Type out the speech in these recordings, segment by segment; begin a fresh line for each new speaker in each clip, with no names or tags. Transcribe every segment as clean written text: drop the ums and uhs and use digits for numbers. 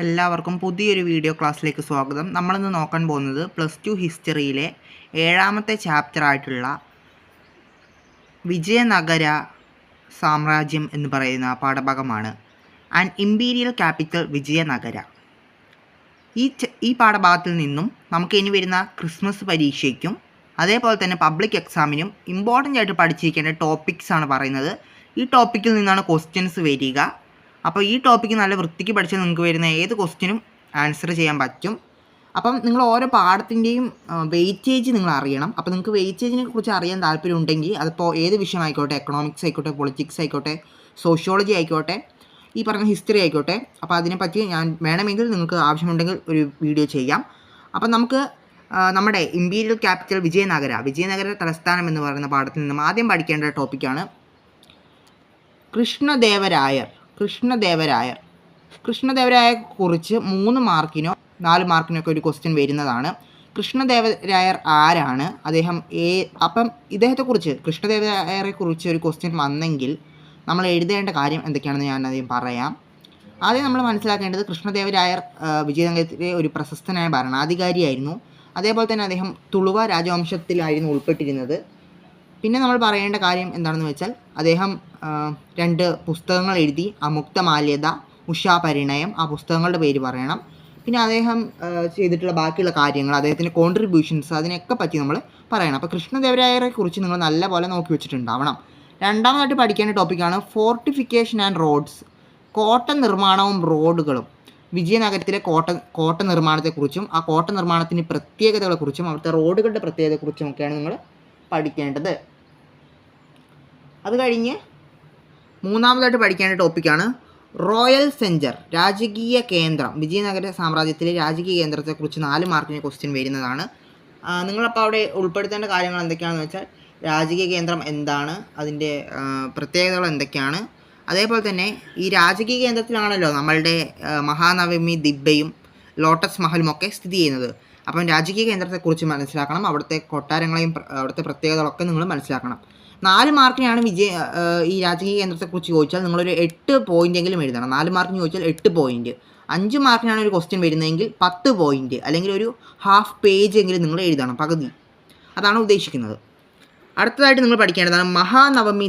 എല്ലാവർക്കും പുതിയൊരു വീഡിയോ ക്ലാസ്സിലേക്ക് സ്വാഗതം. നമ്മളിന്ന് നോക്കാൻ പോകുന്നത് +2 ഹിസ്റ്ററിയിലെ 7ാമത്തെ ചാപ്റ്റർ ആയിട്ടുള്ള വിജയനഗര സാമ്രാജ്യം എന്ന് പറയുന്ന പാഠഭാഗമാണ്. And imperial capital Vijayanagara. ഈ പാഠഭാഗത്തിൽ നിന്നും നമുക്ക് ഇനി വരുന്ന ക്രിസ്മസ് പരീക്ഷയ്ക്കും അതേപോലെ തന്നെ പബ്ലിക് എക്സാമിനും ഇമ്പോർട്ടൻ്റ് ആയിട്ട് പഠിച്ചിരിക്കേണ്ട ടോപ്പിക്സ് ആണ് പറയുന്നത്. ഈ ടോപ്പിക്കിൽ നിന്നാണ് ക്വസ്റ്റ്യൻസ് വരിക. അപ്പോൾ ഈ ടോപ്പിക്ക് നല്ല വൃത്തിക്ക് പഠിച്ചാൽ നിങ്ങൾക്ക് വരുന്ന ഏത് ക്വസ്റ്റ്യനും ആൻസർ ചെയ്യാൻ പറ്റും. അപ്പം നിങ്ങൾ ഓരോ പാഠത്തിൻ്റെയും വെയിറ്റേജ് നിങ്ങൾ അറിയണം. അപ്പോൾ നിങ്ങൾക്ക് വെയിറ്റേജിനെ കുറിച്ച് അറിയാൻ താല്പര്യം ഉണ്ടെങ്കിൽ അതിപ്പോൾ ഏത് വിഷയമായിക്കോട്ടെ, എക്കണോമിക്സ് ആയിക്കോട്ടെ, പൊളിറ്റിക്സ് ആയിക്കോട്ടെ, സോഷ്യോളജി ആയിക്കോട്ടെ, ഈ പറഞ്ഞ ഹിസ്റ്ററി ആയിക്കോട്ടെ, അപ്പോൾ അതിനെപ്പറ്റി ഞാൻ വേണമെങ്കിൽ നിങ്ങൾക്ക് ആവശ്യമുണ്ടെങ്കിൽ ഒരു വീഡിയോ ചെയ്യാം. അപ്പം നമുക്ക് നമ്മുടെ ഇമ്പീരിയൽ ക്യാപിറ്റൽ വിജയനഗര തലസ്ഥാനം എന്ന് പറയുന്ന പാഠത്തിൽ നിന്നും ആദ്യം പഠിക്കേണ്ട ടോപ്പിക്കാണ് കൃഷ്ണദേവരായരെക്കുറിച്ച് 3 മാർക്കിനോ 4 മാർക്കിനോ ഒക്കെ ഒരു ക്വസ്റ്റ്യൻ വരുന്നതാണ്. കൃഷ്ണദേവരായർ ആരാണ്, അപ്പം കൃഷ്ണദേവരായരെക്കുറിച്ച് ഒരു ക്വസ്റ്റ്യൻ വന്നെങ്കിൽ നമ്മൾ എഴുതേണ്ട കാര്യം എന്തൊക്കെയാണെന്ന് ഞാൻ ആദ്യം പറയാം. ആദ്യം നമ്മൾ മനസ്സിലാക്കേണ്ടത് കൃഷ്ണദേവരായർ വിജയനഗരത്തിലെ ഒരു പ്രശസ്തനായ ഭരണാധികാരിയായിരുന്നു. അതേപോലെ തന്നെ അദ്ദേഹം തുളുവ രാജവംശത്തിലായിരുന്നു ഉൾപ്പെട്ടിരുന്നത്. പിന്നെ നമ്മൾ പറയേണ്ട കാര്യം എന്താണെന്ന് വെച്ചാൽ അദ്ദേഹം 2 പുസ്തകങ്ങൾ എഴുതി. അമുക്തമാല്യത, ഉഷാപരിണയം, ആ പുസ്തകങ്ങളുടെ പേര് പറയണം. പിന്നെ അദ്ദേഹം ചെയ്തിട്ടുള്ള ബാക്കിയുള്ള കാര്യങ്ങൾ, അദ്ദേഹത്തിൻ്റെ കോൺട്രിബ്യൂഷൻസ്, അതിനെയൊക്കെ പറ്റി നമ്മൾ പറയണം. അപ്പോൾ കൃഷ്ണദേവരായരെ കുറിച്ച് നിങ്ങൾ നല്ലപോലെ നോക്കി വെച്ചിട്ടുണ്ടാവണം. രണ്ടാമതായിട്ട് പഠിക്കേണ്ട ടോപ്പിക്കാണ് ഫോർട്ടിഫിക്കേഷൻ ആൻഡ് റോഡ്സ്, കോട്ട നിർമ്മാണവും റോഡുകളും. വിജയനഗരത്തിലെ കോട്ട നിർമ്മാണത്തെക്കുറിച്ചും ആ കോട്ട നിർമ്മാണത്തിൻ്റെ പ്രത്യേകതകളെക്കുറിച്ചും അവിടുത്തെ റോഡുകളുടെ പ്രത്യേകതയെക്കുറിച്ചും ഒക്കെയാണ് നിങ്ങൾ പഠിക്കേണ്ടത്. അത് കഴിഞ്ഞ് മൂന്നാമതായിട്ട് പഠിക്കേണ്ട ടോപ്പിക്കാണ് റോയൽ സെഞ്ചർ, രാജകീയ കേന്ദ്രം. വിജയനഗര സാമ്രാജ്യത്തിലെ രാജകീയ കേന്ദ്രത്തെക്കുറിച്ച് 4 മാർക്കിന് ക്വസ്റ്റ്യൻ വരുന്നതാണ്. നിങ്ങളപ്പോൾ അവിടെ ഉൾപ്പെടുത്തേണ്ട കാര്യങ്ങൾ എന്തൊക്കെയാണെന്ന് വെച്ചാൽ രാജകീയ കേന്ദ്രം എന്താണ്, അതിൻ്റെ പ്രത്യേകതകൾ എന്തൊക്കെയാണ്, അതേപോലെ തന്നെ ഈ രാജകീയ കേന്ദ്രത്തിലാണല്ലോ നമ്മളുടെ മഹാനവമി ദിബ്ബയും ലോട്ടസ് മഹലും ഒക്കെ സ്ഥിതി ചെയ്യുന്നത്. അപ്പം രാജകീയ കേന്ദ്രത്തെക്കുറിച്ച് മനസ്സിലാക്കണം, അവിടുത്തെ കൊട്ടാരങ്ങളെയും അവിടുത്തെ പ്രത്യേകതകളൊക്കെ നിങ്ങൾ മനസ്സിലാക്കണം. 4 മാർക്കിനാണ് ഈ രാജകീയ കേന്ദ്രത്തെക്കുറിച്ച് ചോദിച്ചാൽ നിങ്ങളൊരു 8 പോയിൻ്റെങ്കിലും എഴുതണം. 4 മാർക്കിന് ചോദിച്ചാൽ 8 പോയിൻറ്റ്. 5 മാർക്കിനാണ് ഒരു ക്വസ്റ്റ്യൻ വരുന്നതെങ്കിൽ 10 പോയിൻറ്റ് അല്ലെങ്കിൽ ഒരു ഹാഫ് പേജ് എങ്കിലും നിങ്ങൾ എഴുതണം, പകുതി. അതാണ് ഉദ്ദേശിക്കുന്നത്. അടുത്തതായിട്ട് നിങ്ങൾ പഠിക്കേണ്ടതാണ് മഹാനവമി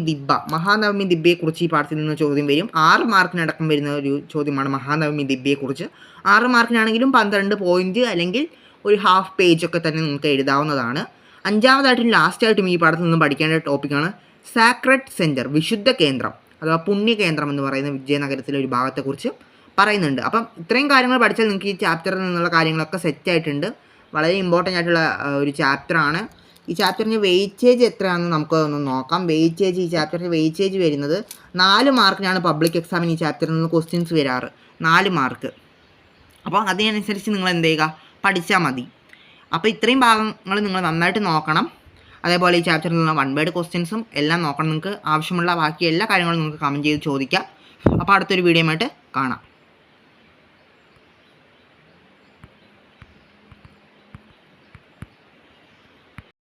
ദിബ്ബയെക്കുറിച്ച് ഈ പാഠത്തിൽ നിന്ന് ചോദ്യം വരും. 6 മാർക്കിനടക്കം വരുന്ന ഒരു ചോദ്യമാണ് മഹാനവമി ദിബ്ബയെക്കുറിച്ച്. 6 മാർക്കിനാണെങ്കിലും 12 പോയിൻറ്റ് അല്ലെങ്കിൽ ഒരു ഹാഫ് പേജൊക്കെ തന്നെ നിങ്ങൾക്ക് എഴുതാവുന്നതാണ്. അഞ്ചാമതായിട്ടും ലാസ്റ്റായിട്ടും ഈ പാഠത്തിൽ നിന്നും പഠിക്കേണ്ട ടോപ്പിക്കാണ് സാക്രഡ് സെൻറ്റർ, വിശുദ്ധ കേന്ദ്രം അഥവാ പുണ്യകേന്ദ്രം എന്ന് പറയുന്ന വിജയനഗരത്തിലെ ഒരു ഭാഗത്തെക്കുറിച്ച് പറയുന്നുണ്ട്. അപ്പം ഇത്രയും കാര്യങ്ങൾ പഠിച്ചാൽ നിങ്ങൾക്ക് ഈ ചാപ്റ്ററിൽ നിന്നുള്ള കാര്യങ്ങളൊക്കെ സെറ്റായിട്ടുണ്ട്. വളരെ ഇമ്പോർട്ടൻ്റ് ആയിട്ടുള്ള ഒരു ചാപ്റ്ററാണ്. ഈ ചാപ്റ്ററിന് വെയിറ്റേജ് എത്രയാണെന്ന് നമുക്ക് ഒന്ന് നോക്കാം. ഈ ചാപ്റ്ററിന് വെയിറ്റേജ് വരുന്നത് 4 മാർക്കിനാണ് പബ്ലിക് എക്സാമിന് ഈ ചാപ്റ്ററിൽ നിന്ന് ക്വസ്റ്റ്യൻസ് വരാറ്, 4 മാർക്ക്. അപ്പോൾ അതിനനുസരിച്ച് നിങ്ങൾ എന്ത് ചെയ്യുക, പഠിച്ചാൽ മതി. അപ്പോൾ ഇത്രയും ഭാഗങ്ങൾ നിങ്ങൾ നന്നായിട്ട് നോക്കണം. അതേപോലെ ഈ ചാപ്റ്ററിൽ നിന്ന് 1 വേർഡ് ക്വസ്റ്റ്യൻസും എല്ലാം നോക്കണം. നിങ്ങൾക്ക് ആവശ്യമുള്ള ബാക്കി എല്ലാ കാര്യങ്ങളും നിങ്ങൾക്ക് കമൻറ്റ് ചെയ്ത് ചോദിക്കാം. അപ്പോൾ അടുത്തൊരു വീഡിയോയുമായിട്ട് കാണാം.